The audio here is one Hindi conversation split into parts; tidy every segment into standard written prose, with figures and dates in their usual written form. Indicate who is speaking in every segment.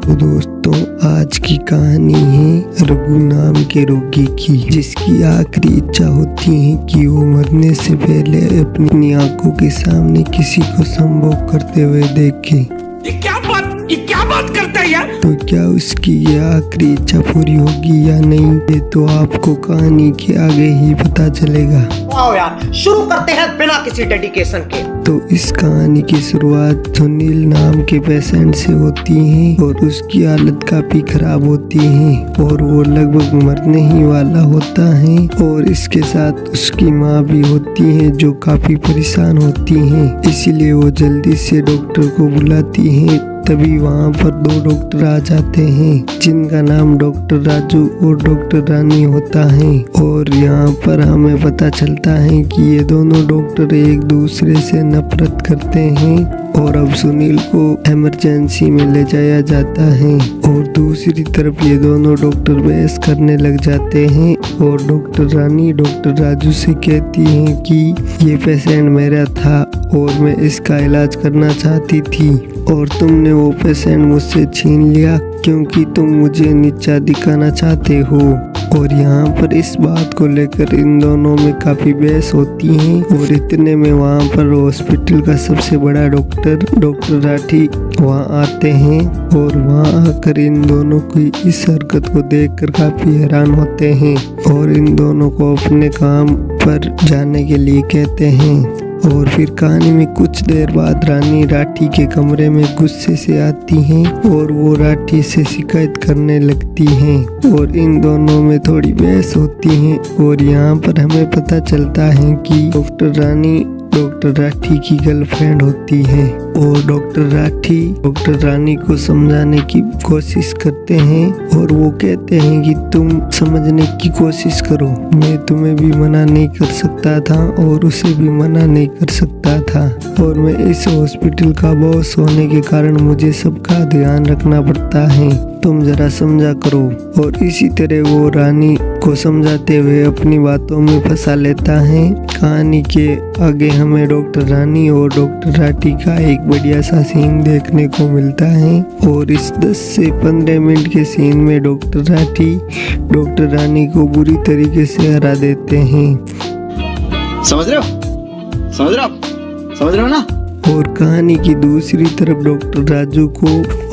Speaker 1: तो दोस्तों, आज की कहानी है रघु नाम के रोगी की, जिसकी आखिरी इच्छा होती है कि वो मरने से पहले अपनी आंखों के सामने किसी को संभोग करते हुए देखे।
Speaker 2: ये क्या बात करता है यार?
Speaker 1: तो क्या उसकी ये आखिरी इच्छा पूरी होगी या नहीं, ये तो आपको कहानी के आगे ही पता चलेगा।
Speaker 3: आओ यार, शुरू करते हैं बिना किसी डेडिकेशन के।
Speaker 1: तो इस कहानी की शुरुआत सुनील नाम के पेशेंट से होती है और उसकी हालत काफी खराब होती है और वो लगभग मरने ही वाला होता है। और इसके साथ उसकी माँ भी होती है जो काफी परेशान होती है, इसीलिए वो जल्दी से डॉक्टर को बुलाती है। तभी वहाँ पर दो डॉक्टर आ जाते हैं जिनका नाम डॉक्टर राजू और डॉक्टर रानी होता है। और यहाँ पर हमें पता चलता है कि ये दोनों डॉक्टर एक दूसरे से नफरत करते हैं और अब सुनील को इमरजेंसी में ले जाया जाता है। और दूसरी तरफ ये दोनों डॉक्टर बहस करने लग जाते हैं और डॉक्टर रानी डॉक्टर राजू से कहती है कि ये पेशेंट मेरा था और मैं इसका इलाज करना चाहती थी और तुमने वो पेशेंट मुझसे छीन लिया क्योंकि तुम मुझे नीचा दिखाना चाहते हो। और यहाँ पर इस बात को लेकर इन दोनों में काफी बहस होती है। और इतने में वहाँ पर हॉस्पिटल का सबसे बड़ा डॉक्टर राठी वहाँ आते हैं और वहाँ आकर इन दोनों की इस हरकत को देखकर काफी हैरान होते हैं और इन दोनों को अपने काम पर जाने के लिए कहते हैं। और फिर कहानी में कुछ देर बाद रानी राठी के कमरे में गुस्से से आती हैं और वो राठी से शिकायत करने लगती हैं और इन दोनों में थोड़ी बहस होती है। और यहाँ पर हमें पता चलता है कि डॉक्टर रानी डॉक्टर राठी की गर्लफ्रेंड होती है और डॉक्टर राठी डॉक्टर रानी को समझाने की कोशिश करते हैं और वो कहते हैं कि तुम समझने की कोशिश करो, मैं तुम्हें भी मना नहीं कर सकता था और उसे भी मना नहीं कर सकता था और मैं इस हॉस्पिटल का बॉस होने के कारण मुझे सबका ध्यान रखना पड़ता है, तुम जरा समझा करो। और इसी तरह वो रानी को समझाते हुए अपनी बातों में फंसा लेता है। कहानी के आगे हमें डॉक्टर रानी और डॉक्टर राठी का एक बढ़िया सा सीन देखने को मिलता है और इस 10 से 15 मिनट के सीन में डॉक्टर राठी डॉक्टर रानी को बुरी तरीके से हरा देते हैं।
Speaker 2: समझ रहे हो ना?
Speaker 1: और कहानी की दूसरी तरफ डॉक्टर राजू को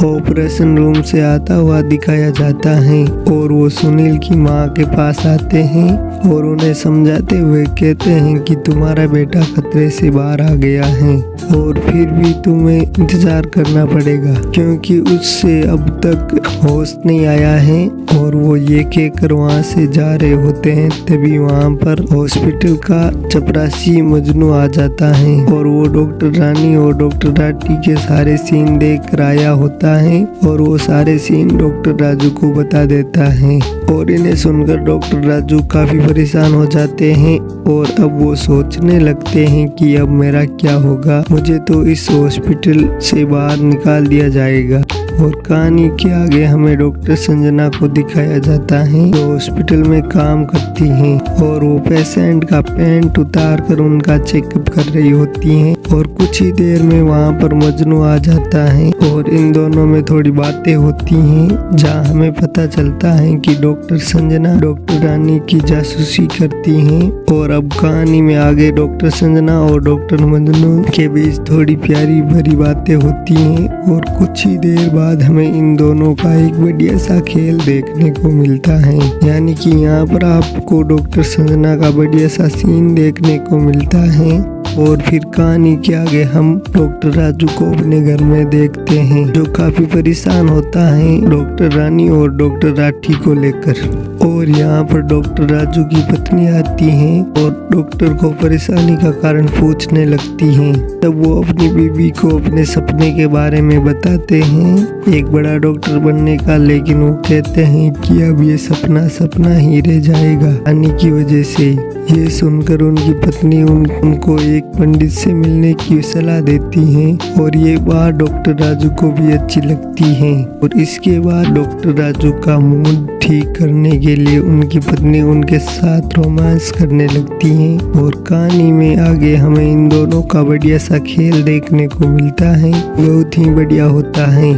Speaker 1: ऑपरेशन रूम से आता हुआ दिखाया जाता है और वो सुनील की माँ के पास आते हैं और उन्हें समझाते हुए कहते हैं कि तुम्हारा बेटा खतरे से बाहर आ गया है और फिर भी तुम्हें इंतजार करना पड़ेगा क्योंकि उससे अब तक होश नहीं आया है। और वो ये कहकर वहाँ से जा रहे होते हैं तभी वहाँ पर हॉस्पिटल का चपरासी मजनू आ जाता है और वो डॉक्टर रानी और डॉक्टर राठी के सारे सीन देख कर आया होता है और वो सारे सीन डॉक्टर राजू को बता देता है। और इन्हें सुनकर डॉक्टर राजू काफी परेशान हो जाते हैं और अब वो सोचने लगते हैं कि अब मेरा क्या होगा, मुझे तो इस हॉस्पिटल से बाहर निकाल दिया जाएगा। और कहानी के आगे हमें डॉक्टर संजना को दिखाया जाता है जो हॉस्पिटल में काम करती हैं और वो पेशेंट का पैंट उतार कर उनका चेकअप कर रही होती हैं। और कुछ ही देर में वहाँ पर मजनू आ जाता है और इन दोनों में थोड़ी बातें होती हैं जहाँ हमें पता चलता है कि डॉक्टर संजना डॉक्टर रानी की जासूसी करती हैं। और अब कहानी में आगे डॉक्टर संजना और डॉक्टर मजनू के बीच थोड़ी प्यारी भरी बातें होती हैं और कुछ ही देर बाद हमें इन दोनों का एक बढ़िया सा खेल देखने को मिलता है। यानी कि यहाँ पर आपको डॉक्टर संजना का बढ़िया सा सीन देखने को मिलता है। और फिर कहानी के आगे हम डॉक्टर राजू को अपने घर में देखते हैं जो काफी परेशान होता है डॉक्टर रानी और डॉक्टर राठी को लेकर। और यहाँ पर डॉक्टर राजू की पत्नी आती है और डॉक्टर को परेशानी का कारण पूछने लगती हैं। तब वो अपनी बीवी को अपने सपने के बारे में बताते हैं एक बड़ा डॉक्टर बनने का, लेकिन वो कहते हैं कि अब ये सपना ही रह जाएगा रानी की वजह से। ये सुनकर उनकी पत्नी उनको एक पंडित से मिलने की सलाह देती हैं और ये बात डॉक्टर राजू को भी अच्छी लगती है। और इसके बाद डॉक्टर राजू का मूड ठीक करने के लिए उनकी पत्नी उनके साथ रोमांस करने लगती है। और कहानी में आगे हमें इन दोनों का बढ़िया सा खेल देखने को मिलता है, बहुत ही बढ़िया होता है।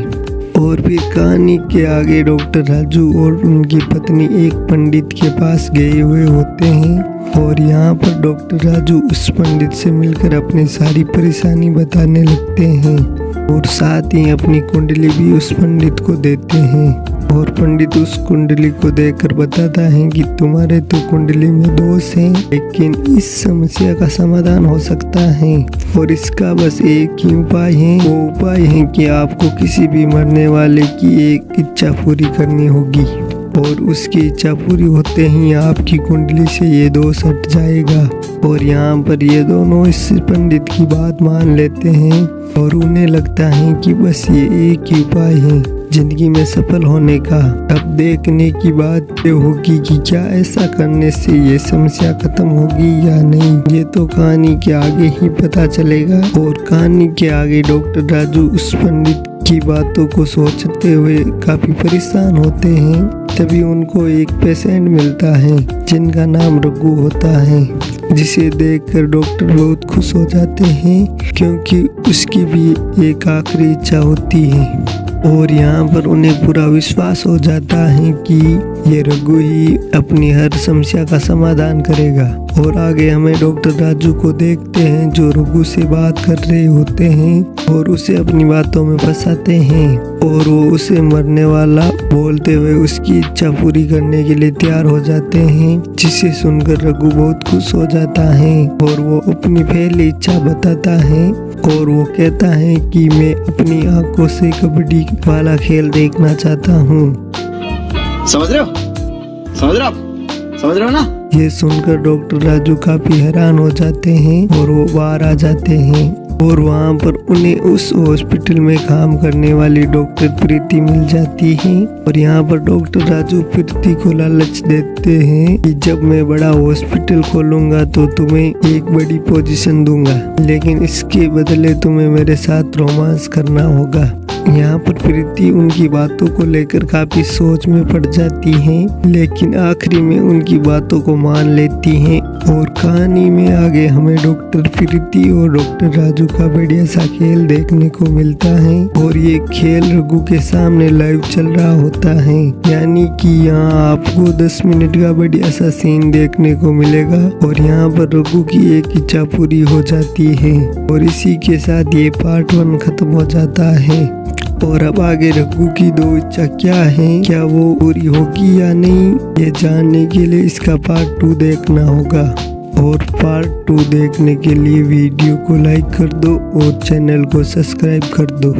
Speaker 1: और फिर कहानी के आगे डॉक्टर राजू और उनकी पत्नी एक पंडित के पास गए हुए होते हैं और यहाँ पर डॉक्टर राजू उस पंडित से मिलकर अपनी सारी परेशानी बताने लगते हैं और साथ ही अपनी कुंडली भी उस पंडित को देते हैं और पंडित उस कुंडली को देखकर बताता है कि तुम्हारे तो कुंडली में दोष है, लेकिन इस समस्या का समाधान हो सकता है और इसका बस एक ही उपाय है। वो उपाय है कि आपको किसी भी मरने वाले की एक इच्छा पूरी करनी होगी और उसकी इच्छा पूरी होते ही आपकी कुंडली से ये दोष हट जाएगा। और यहाँ पर ये दोनों इस पंडित की बात मान लेते हैं और उन्हें लगता है कि बस ये एक ही उपाय है जिंदगी में सफल होने का। अब देखने की बात ये होगी कि क्या ऐसा करने से ये समस्या खत्म होगी या नहीं, ये तो कहानी के आगे ही पता चलेगा। और कहानी के आगे डॉक्टर राजू उस पंडित की बातों को सोचते हुए काफी परेशान होते हैं। तभी उनको एक पेशेंट मिलता है जिनका नाम रघु होता है, जिसे देखकर डॉक्टर बहुत खुश हो जाते हैं क्योंकि उसकी भी एक आखिरी इच्छा होती है और यहाँ पर उन्हें पूरा विश्वास हो जाता है कि ये रघु ही अपनी हर समस्या का समाधान करेगा। और आगे हमें डॉक्टर राजू को देखते हैं जो रघु से बात कर रहे होते हैं और उसे अपनी बातों में फंसाते हैं और वो उसे मरने वाला बोलते हुए उसकी इच्छा पूरी करने के लिए तैयार हो जाते हैं, जिसे सुनकर रघु बहुत खुश हो जाता है और वो अपनी पहली इच्छा बताता है और वो कहता है कि मैं अपनी आंखों से कबड्डी वाला खेल देखना चाहता हूँ।
Speaker 2: समझ रहे हो? समझ रहे हो आप? समझ रहे हो ना?
Speaker 1: ये सुनकर डॉक्टर राजू काफी हैरान हो जाते हैं और वो बाहर आ जाते हैं और वहाँ पर उन्हें उस हॉस्पिटल में काम करने वाली डॉक्टर प्रीति मिल जाती है। और यहाँ पर डॉक्टर राजू प्रीति को लालच देते हैं कि जब मैं बड़ा हॉस्पिटल खोलूंगा तो तुम्हें एक बड़ी पोजीशन दूंगा, लेकिन इसके बदले तुम्हें मेरे साथ रोमांस करना होगा। यहाँ पर प्रीति उनकी बातों को लेकर काफी सोच में पड़ जाती हैं, लेकिन आखिरी में उनकी बातों को मान लेती हैं। और कहानी में आगे हमें डॉक्टर प्रीति और डॉक्टर राजू का बढ़िया सा खेल देखने को मिलता है और ये खेल रघु के सामने लाइव चल रहा होता है, यानी कि यहाँ आपको 10 मिनट का बढ़िया सा सीन देखने को मिलेगा और यहाँ पर रघु की एक इच्छा पूरी हो जाती है और इसी के साथ ये पार्ट 1 खत्म हो जाता है। और अब आगे रघु की 2 इच्छा क्या है, क्या वो पूरी होगी या नहीं, ये जानने के लिए इसका पार्ट 2 देखना होगा। और पार्ट 2 देखने के लिए वीडियो को लाइक कर दो और चैनल को सब्सक्राइब कर दो।